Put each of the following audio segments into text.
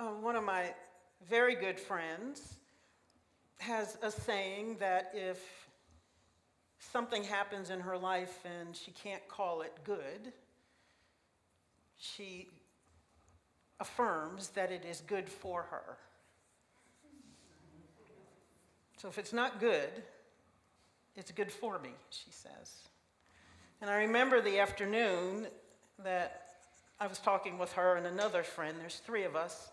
One of my very good friends has a saying that if something happens in her life and she can't call it good, she affirms that it is good for her. So if it's not good, it's good for me, she says. And I remember the afternoon that I was talking with her and another friend. There's three of us,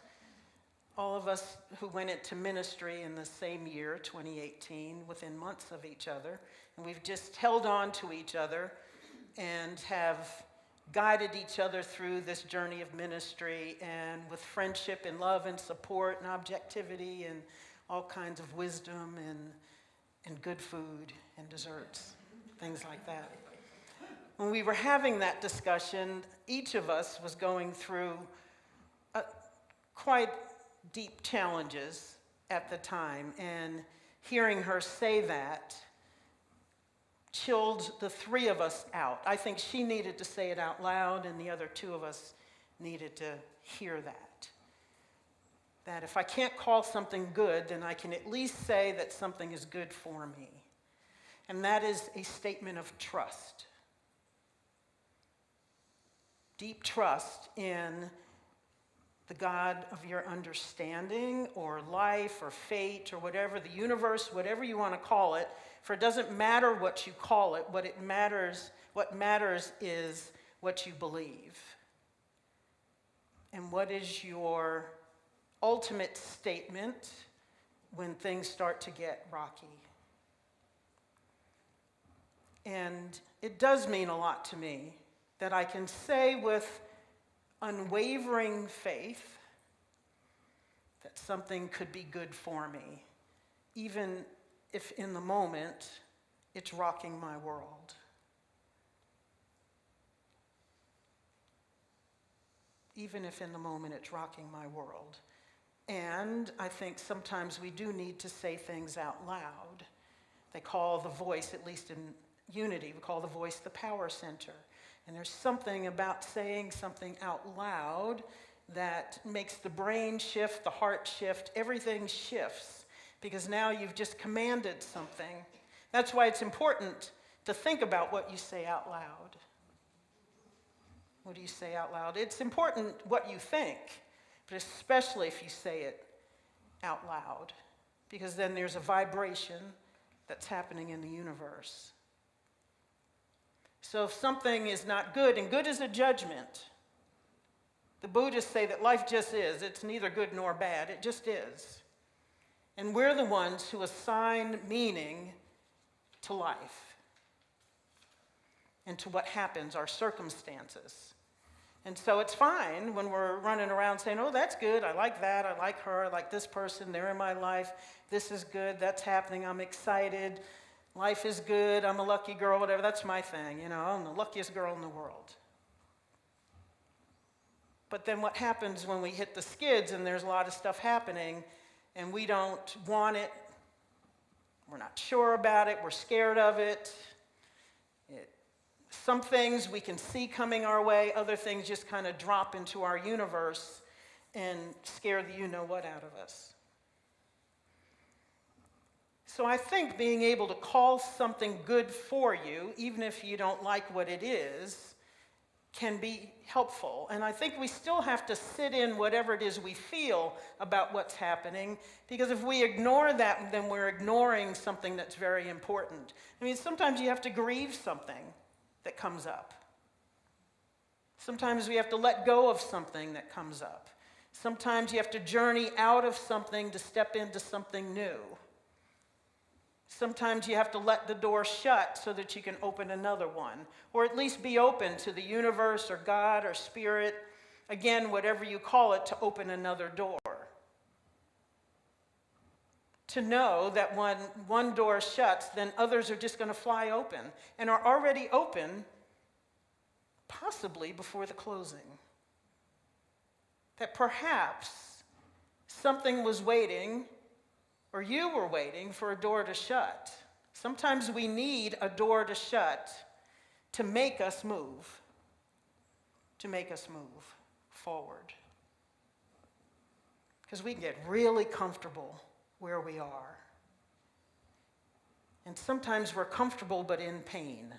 all of us who went into ministry in the same year, 2018, within months of each other. And we've just held on to each other and have guided each other through this journey of ministry, and with friendship and love and support and objectivity and all kinds of wisdom and good food and desserts, things like that. When we were having that discussion, each of us was going through quite deep challenges at the time, and hearing her say that chilled the three of us out. I think she needed to say it out loud, and the other two of us needed to hear that. That if I can't call something good, then I can at least say that something is good for me. And that is a statement of trust. Deep trust in the God of your understanding or life or fate or whatever, the universe, whatever you want to call it. For it doesn't matter what you call it. What matters is what you believe. And what is your ultimate statement when things start to get rocky? And it does mean a lot to me that I can say with unwavering faith that something could be good for me, even if in the moment it's rocking my world. Even if in the moment it's rocking my world. And I think sometimes we do need to say things out loud. They call the voice, at least in Unity, we call the voice the power center. And there's something about saying something out loud that makes the brain shift, the heart shift, everything shifts, because now you've just commanded something. That's why it's important to think about what you say out loud. What do you say out loud? It's important what you think, but especially if you say it out loud, because then there's a vibration that's happening in the universe. So if something is not good, and good is a judgment, the Buddhists say that life just is. It's neither good nor bad. It just is. And we're the ones who assign meaning to life and to what happens, our circumstances. And so it's fine when we're running around saying, oh, that's good, I like that, I like her, I like this person, they're in my life, this is good, that's happening, I'm excited, life is good, I'm a lucky girl, whatever, that's my thing, I'm the luckiest girl in the world. But then what happens when we hit the skids and there's a lot of stuff happening and we don't want it, we're not sure about it, we're scared of it. Some things we can see coming our way, other things just kind of drop into our universe and scare the you-know-what out of us. So I think being able to call something good for you, even if you don't like what it is, can be helpful. And I think we still have to sit in whatever it is we feel about what's happening, because if we ignore that, then we're ignoring something that's very important. I mean, sometimes you have to grieve something that comes up. Sometimes we have to let go of something that comes up. Sometimes you have to journey out of something to step into something new. Sometimes you have to let the door shut so that you can open another one, or at least be open to the universe or God or spirit, again, whatever you call it, to open another door. To know that when one door shuts, then others are just going to fly open and are already open, possibly before the closing. That perhaps something was waiting, or you were waiting for a door to shut. Sometimes we need a door to shut to make us move forward. Because we can get really comfortable where we are. And sometimes we're comfortable but in pain.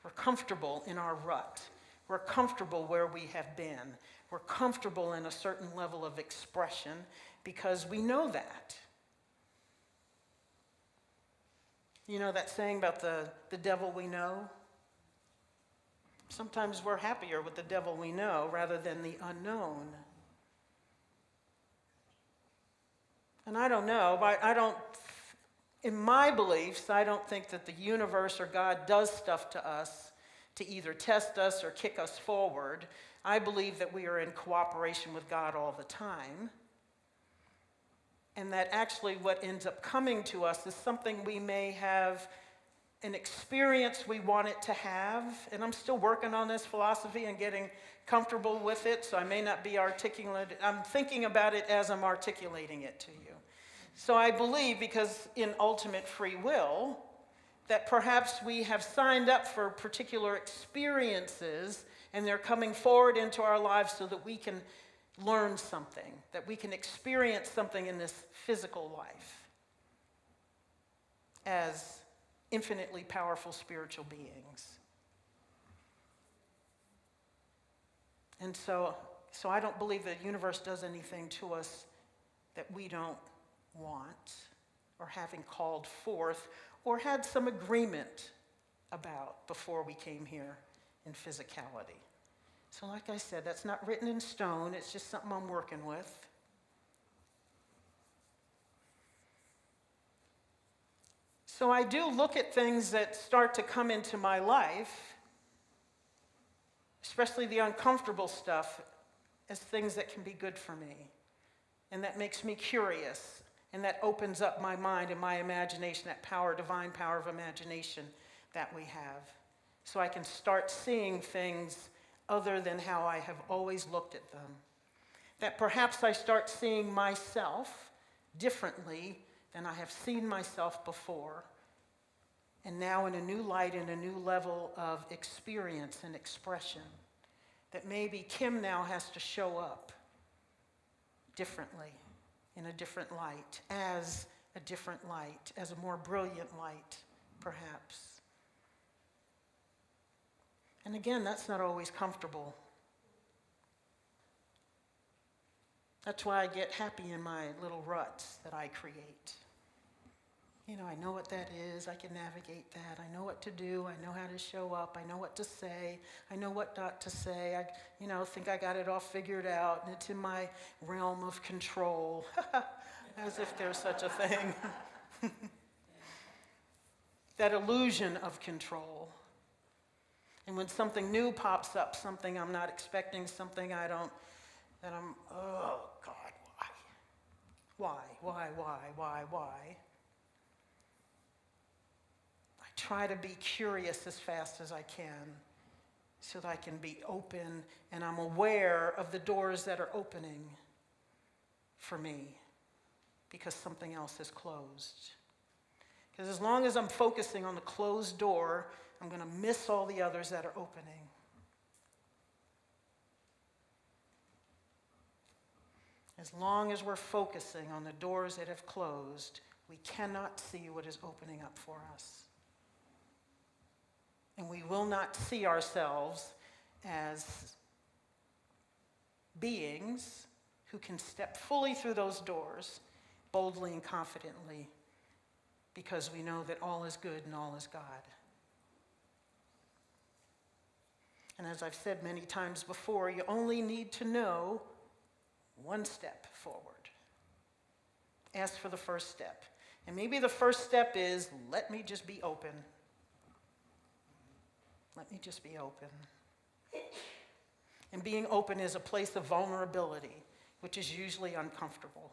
We're comfortable in our rut. We're comfortable where we have been. We're comfortable in a certain level of expression because we know that. You know that saying about the devil we know? Sometimes we're happier with the devil we know rather than the unknown. And I don't know, in my beliefs, I don't think that the universe or God does stuff to us to either test us or kick us forward. I believe that we are in cooperation with God all the time. And that actually what ends up coming to us is something we may have an experience we want it to have. And I'm still working on this philosophy and getting comfortable with it, so I may not be articulate. I'm thinking about it as I'm articulating it to you. So I believe, because in ultimate free will, that perhaps we have signed up for particular experiences and they're coming forward into our lives so that we can learn something, that we can experience something in this physical life as infinitely powerful spiritual beings. And so I don't believe the universe does anything to us that we don't want or having called forth or had some agreement about before we came here in physicality. So like I said, that's not written in stone. It's just something I'm working with. So I do look at things that start to come into my life, especially the uncomfortable stuff, as things that can be good for me. And that makes me curious. And that opens up my mind and my imagination, that power, divine power of imagination that we have. So I can start seeing things other than how I have always looked at them. That perhaps I start seeing myself differently than I have seen myself before. And now in a new light, in a new level of experience and expression. That maybe Kim now has to show up differently, in a different light, as a different light, as a more brilliant light, perhaps. And again, that's not always comfortable. That's why I get happy in my little ruts that I create. You know, I know what that is. I can navigate that. I know what to do. I know how to show up. I know what to say. I know what not to say. I, think I got it all figured out, and it's in my realm of control. As if there's such a thing. That illusion of control. And when something new pops up, something I'm not expecting, something that I'm, oh God, why? Why? I try to be curious as fast as I can so that I can be open and I'm aware of the doors that are opening for me because something else is closed. Because as long as I'm focusing on the closed door, I'm going to miss all the others that are opening. As long as we're focusing on the doors that have closed, we cannot see what is opening up for us. And we will not see ourselves as beings who can step fully through those doors, boldly and confidently, because we know that all is good and all is God. And as I've said many times before, you only need to know one step forward. Ask for the first step. And maybe the first step is, let me just be open. Let me just be open. And being open is a place of vulnerability, which is usually uncomfortable.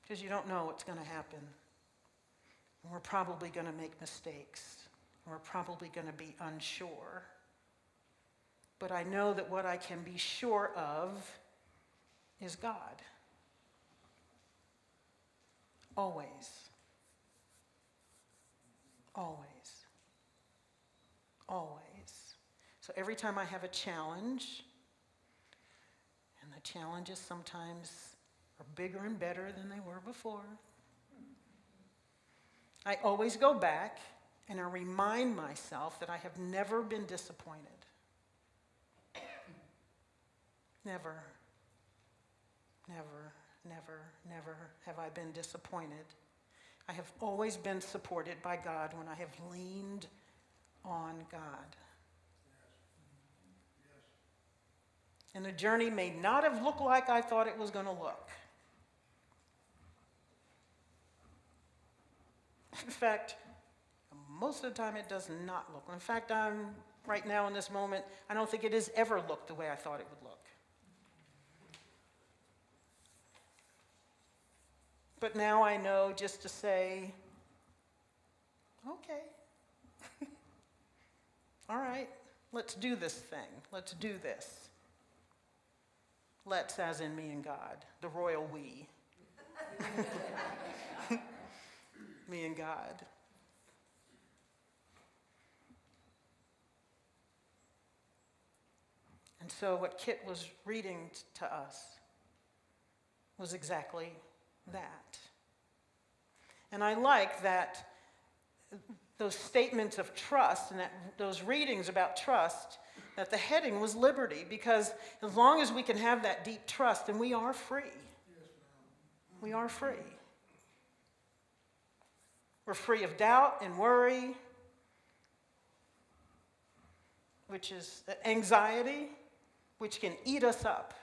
Because you don't know what's going to happen. And we're probably going to make mistakes. And we're probably going to be unsure. But I know that what I can be sure of is God. Always. Always. Always. So every time I have a challenge, and the challenges sometimes are bigger and better than they were before, I always go back and I remind myself that I have never been disappointed. Never, never, never, never have I been disappointed. I have always been supported by God when I have leaned on God. And the journey may not have looked like I thought it was going to look. In fact, most of the time it does not look. In fact, right now in this moment, I don't think it has ever looked the way I thought it would look. But now I know just to say, okay, all right, let's do this thing. Let's do this. Let's, as in me and God, the royal we. Me and God. And so what Kit was reading to us was exactly that. And I like that those statements of trust and those readings about trust, that the heading was liberty, because as long as we can have that deep trust, then we are free. We are free. We're free of doubt and worry, which is anxiety, which can eat us up.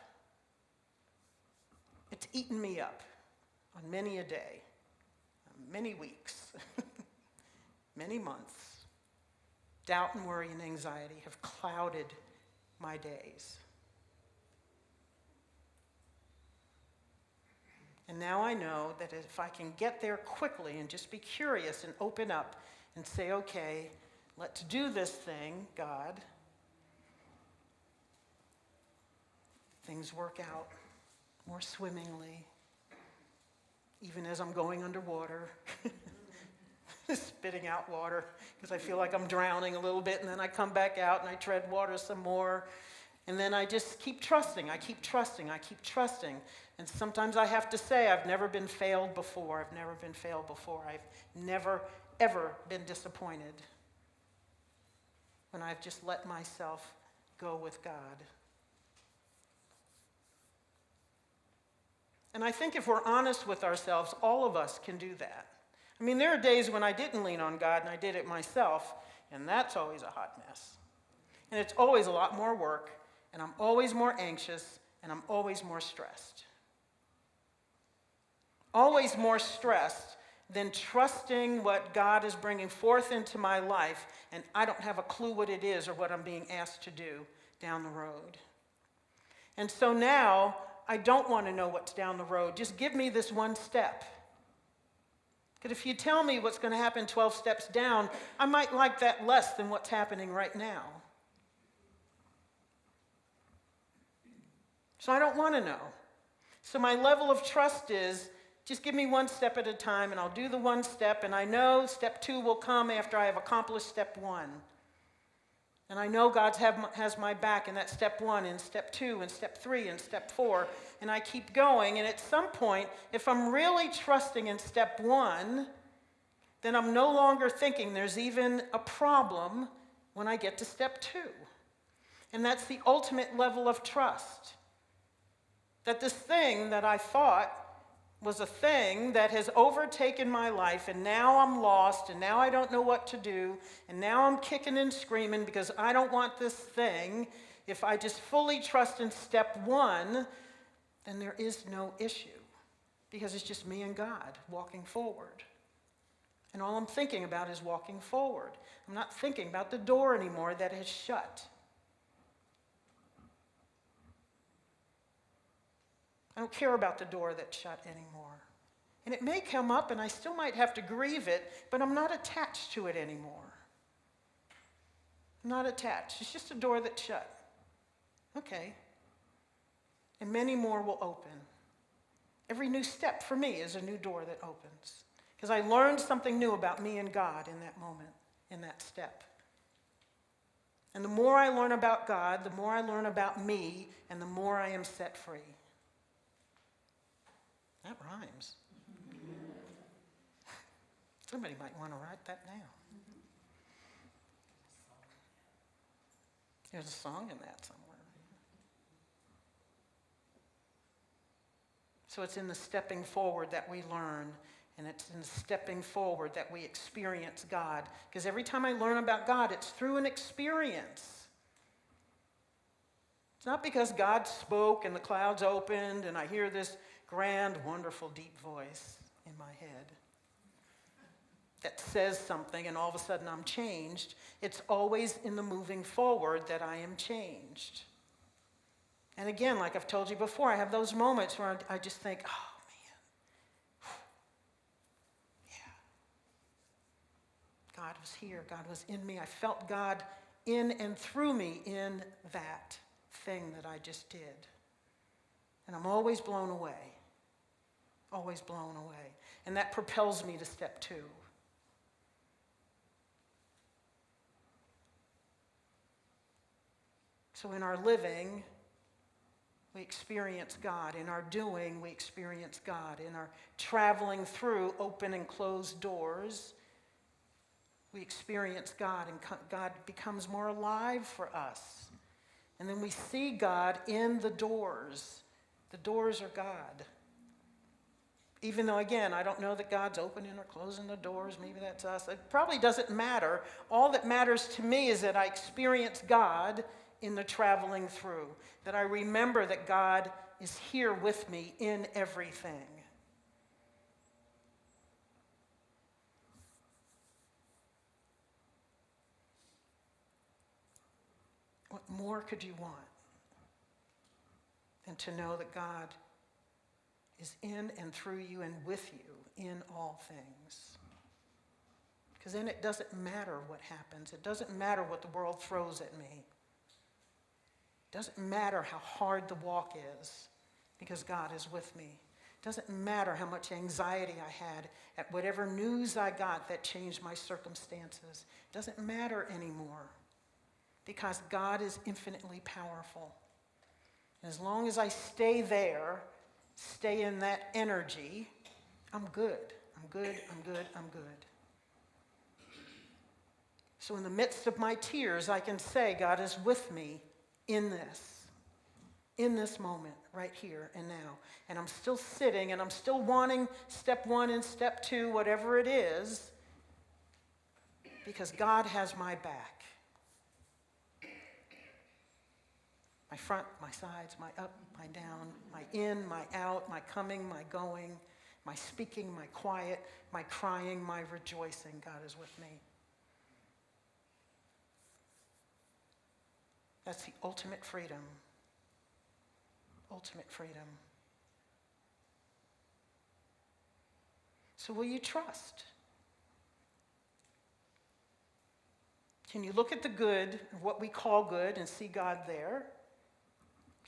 It's eaten me up on many a day, many weeks, many months. Doubt and worry and anxiety have clouded my days. And now I know that if I can get there quickly and just be curious and open up and say, okay, let's do this thing, God, things work out more swimmingly, even as I'm going underwater, spitting out water, because I feel like I'm drowning a little bit, and then I come back out and I tread water some more. And then I just keep trusting. I keep trusting. I keep trusting. And sometimes I have to say, I've never been failed before. I've never been failed before. I've never, ever been disappointed when I've just let myself go with God. And I think if we're honest with ourselves, all of us can do that. I mean, there are days when I didn't lean on God and I did it myself, and that's always a hot mess. And it's always a lot more work, and I'm always more anxious, and I'm always more stressed. Always more stressed than trusting what God is bringing forth into my life, and I don't have a clue what it is or what I'm being asked to do down the road. And so now, I don't want to know what's down the road. Just give me this one step. Because if you tell me what's going to happen 12 steps down, I might like that less than what's happening right now. So I don't want to know. So my level of trust is, just give me one step at a time, and I'll do the one step, and I know step 2 will come after I have accomplished step 1. And I know God has my back in that step 1, and step 2, and step 3, and step 4, and I keep going. And at some point, if I'm really trusting in step 1, then I'm no longer thinking there's even a problem when I get to step 2. And that's the ultimate level of trust. That this thing that I thought was a thing that has overtaken my life, and now I'm lost, and now I don't know what to do, and now I'm kicking and screaming because I don't want this thing. If I just fully trust in step 1, then there is no issue, because it's just me and God walking forward. And all I'm thinking about is walking forward. I'm not thinking about the door anymore that has shut. I don't care about the door that's shut anymore. And it may come up, and I still might have to grieve it, but I'm not attached to it anymore. I'm not attached. It's just a door that's shut. Okay. And many more will open. Every new step for me is a new door that opens. Because I learned something new about me and God in that moment, in that step. And the more I learn about God, the more I learn about me, and the more I am set free. That rhymes. Somebody might want to write that down. There's a song in that somewhere. So it's in the stepping forward that we learn, and it's in the stepping forward that we experience God. Because every time I learn about God, it's through an experience. It's not because God spoke and the clouds opened and I hear this grand, wonderful, deep voice in my head that says something and all of a sudden I'm changed. It's always in the moving forward that I am changed. And again, like I've told you before, I have those moments where I just think, oh man, yeah. God was here, God was in me. I felt God in and through me in that thing that I just did. And I'm always blown away. Always blown away. And that propels me to step 2. So in our living, we experience God. In our doing, we experience God. In our traveling through open and closed doors, we experience God, and God becomes more alive for us. And then we see God in the doors. The doors are God. Even though, again, I don't know that God's opening or closing the doors. Maybe that's us. It probably doesn't matter. All that matters to me is that I experience God in the traveling through. That I remember that God is here with me in everything. What more could you want than to know that God is in and through you and with you in all things? Because then it doesn't matter what happens. It doesn't matter what the world throws at me. It doesn't matter how hard the walk is, because God is with me. It doesn't matter how much anxiety I had at whatever news I got that changed my circumstances. It doesn't matter anymore, because God is infinitely powerful. And as long as I stay there, stay in that energy, I'm good. I'm good, I'm good, I'm good. So in the midst of my tears, I can say God is with me in this moment, right here and now. And I'm still sitting and I'm still wanting step 1 and step 2, whatever it is, because God has my back. My front, my sides, my up, my down, my in, my out, my coming, my going, my speaking, my quiet, my crying, my rejoicing. God is with me. That's the ultimate freedom. Ultimate freedom. So will you trust? Can you look at the good, what we call good, and see God there?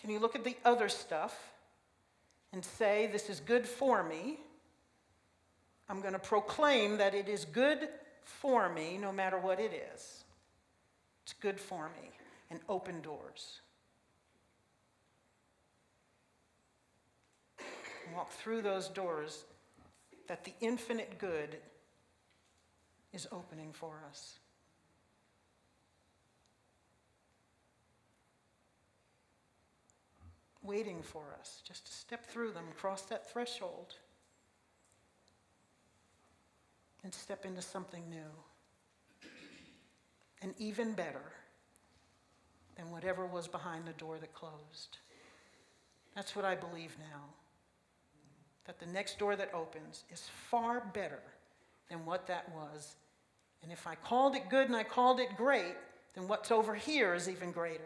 Can you look at the other stuff and say, this is good for me? I'm going to proclaim that it is good for me no matter what it is. It's good for me. And open doors. Walk through those doors that the infinite good is opening for us. Waiting for us just to step through them, cross that threshold, and step into something new. And even better than whatever was behind the door that closed. That's what I believe now. That the next door that opens is far better than what that was. And if I called it good and I called it great, then what's over here is even greater.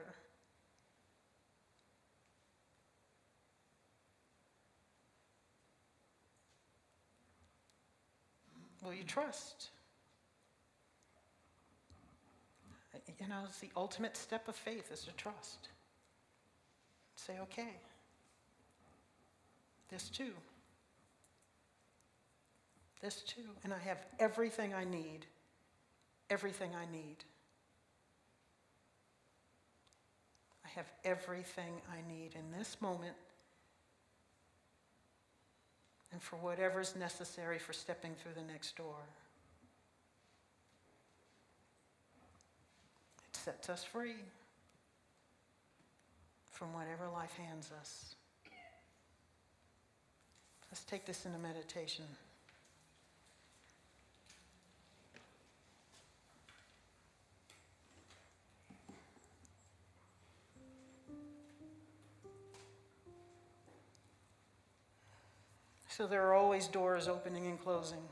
Will you trust? You know, it's the ultimate step of faith is to trust. Say, okay, this too. This too. And I have everything I need. Everything I need. have everything I need in this moment and for whatever's necessary for stepping through the next door. It sets us free from whatever life hands us. Let's take this into meditation. So there are always doors opening and closing.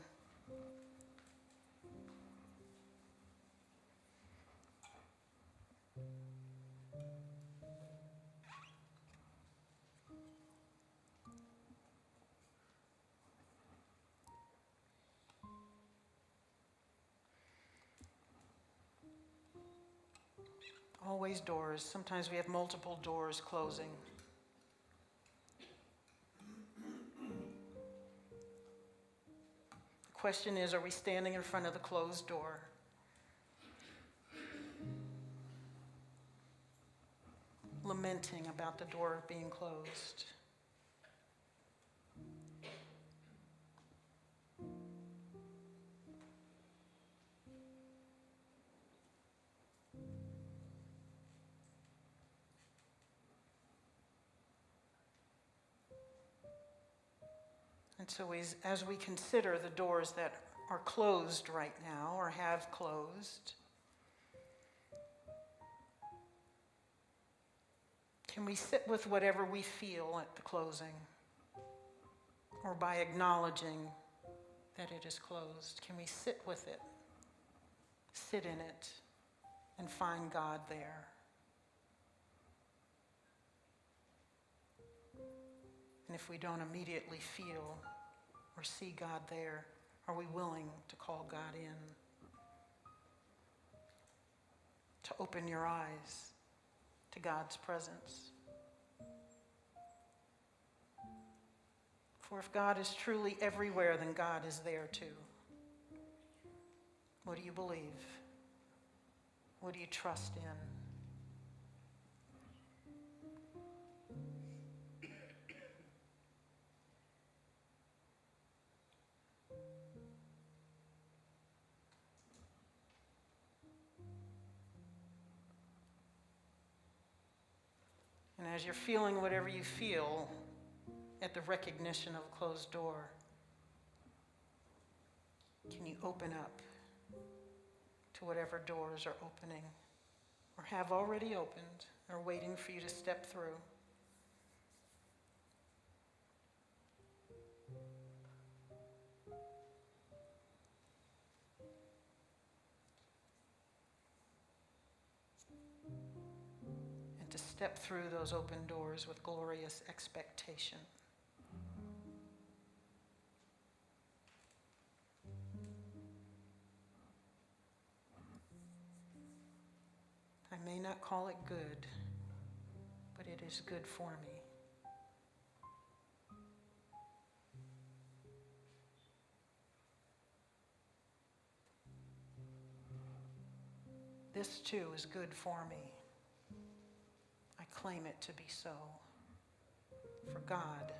Always doors. Sometimes we have multiple doors closing. The question is, are we standing in front of the closed door? Lamenting about the door being closed? And so as we consider the doors that are closed right now or have closed, can we sit with whatever we feel at the closing? Or by acknowledging that it is closed, can we sit with it, sit in it, and find God there? And if we don't immediately feel or see God there, are we willing to call God in? To open your eyes to God's presence? For if God is truly everywhere, then God is there too. What do you believe? What do you trust in? And as you're feeling whatever you feel at the recognition of a closed door, can you open up to whatever doors are opening or have already opened or waiting for you to step through? And to step through those open doors with glorious expectation. I may not call it good, but it is good for me. This too is good for me. I claim it to be so. For God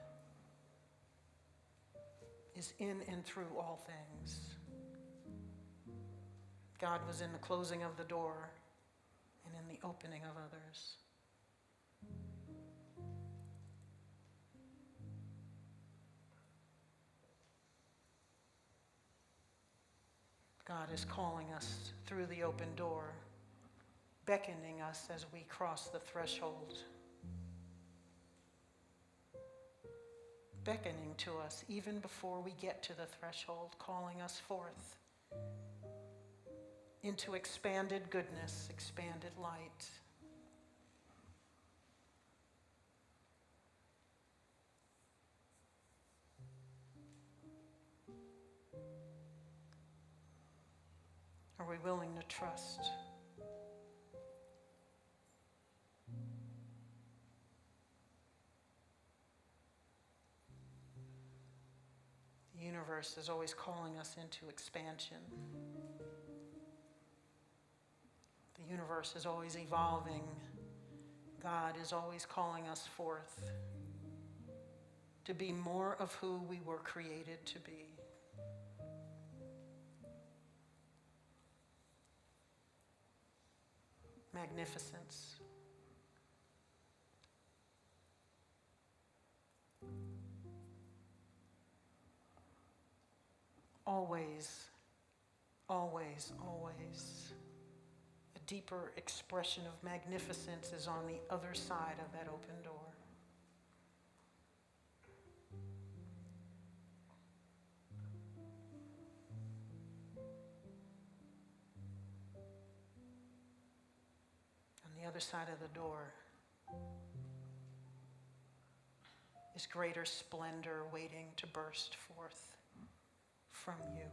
is in and through all things. God was in the closing of the door and in the opening of others. God is calling us through the open door, beckoning us as we cross the threshold, beckoning to us even before we get to the threshold, calling us forth into expanded goodness, expanded light. Are we willing to trust? The universe is always calling us into expansion. The universe is always evolving. God is always calling us forth to be more of who we were created to be. Magnificence. Always, always, always. A deeper expression of magnificence is on the other side of that open door. On the other side of the door is greater splendor waiting to burst forth from you.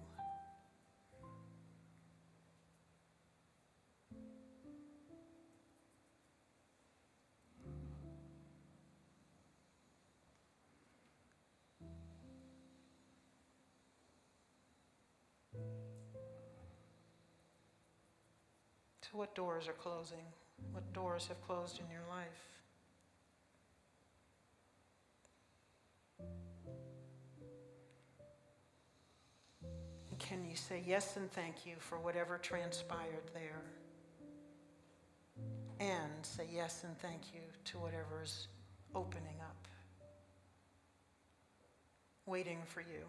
So what doors are closing? What doors have closed in your life? And can you say yes and thank you for whatever transpired there? And say yes and thank you to whatever's opening up, waiting for you.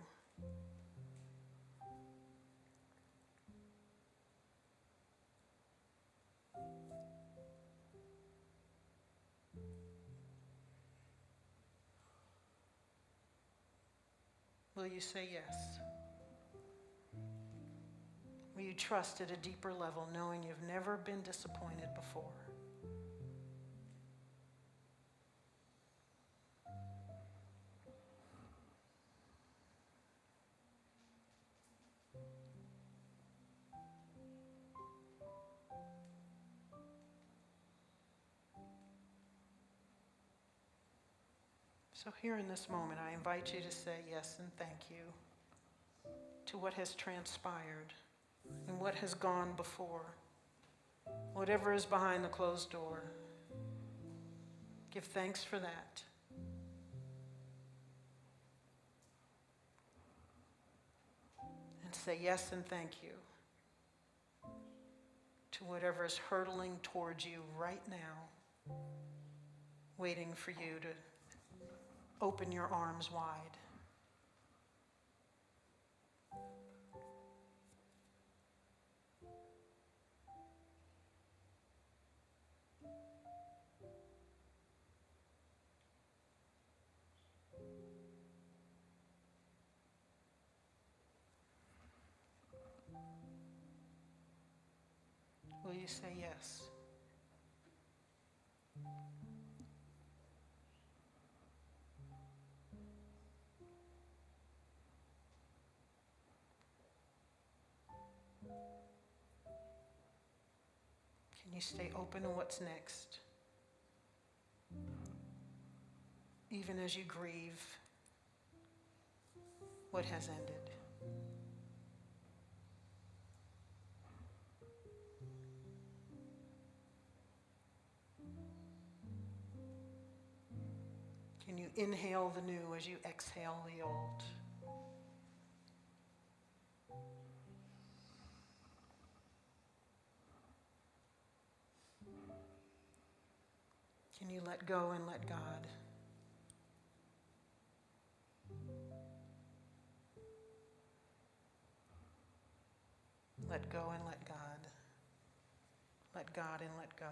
Will you say yes? Will you trust at a deeper level, knowing you've never been disappointed before? So here in this moment, I invite you to say yes and thank you to what has transpired and what has gone before. Whatever is behind the closed door, give thanks for that. And say yes and thank you to whatever is hurtling towards you right now, waiting for you to open your arms wide. Will you say yes? Can you stay open to what's next? Even as you grieve what has ended. Can you inhale the new as you exhale the old? Can you let go and let God? Let go and let God. Let God and let go.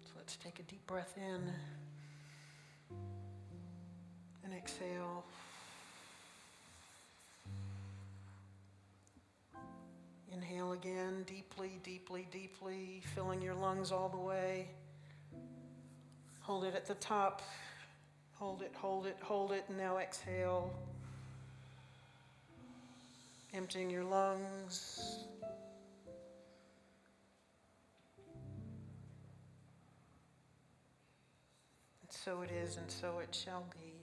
So let's take a deep breath in and exhale. Inhale again, deeply, deeply, deeply, filling your lungs all the way. Hold it at the top. Hold it, hold it, hold it, and now exhale. Emptying your lungs. And so it is, and so it shall be.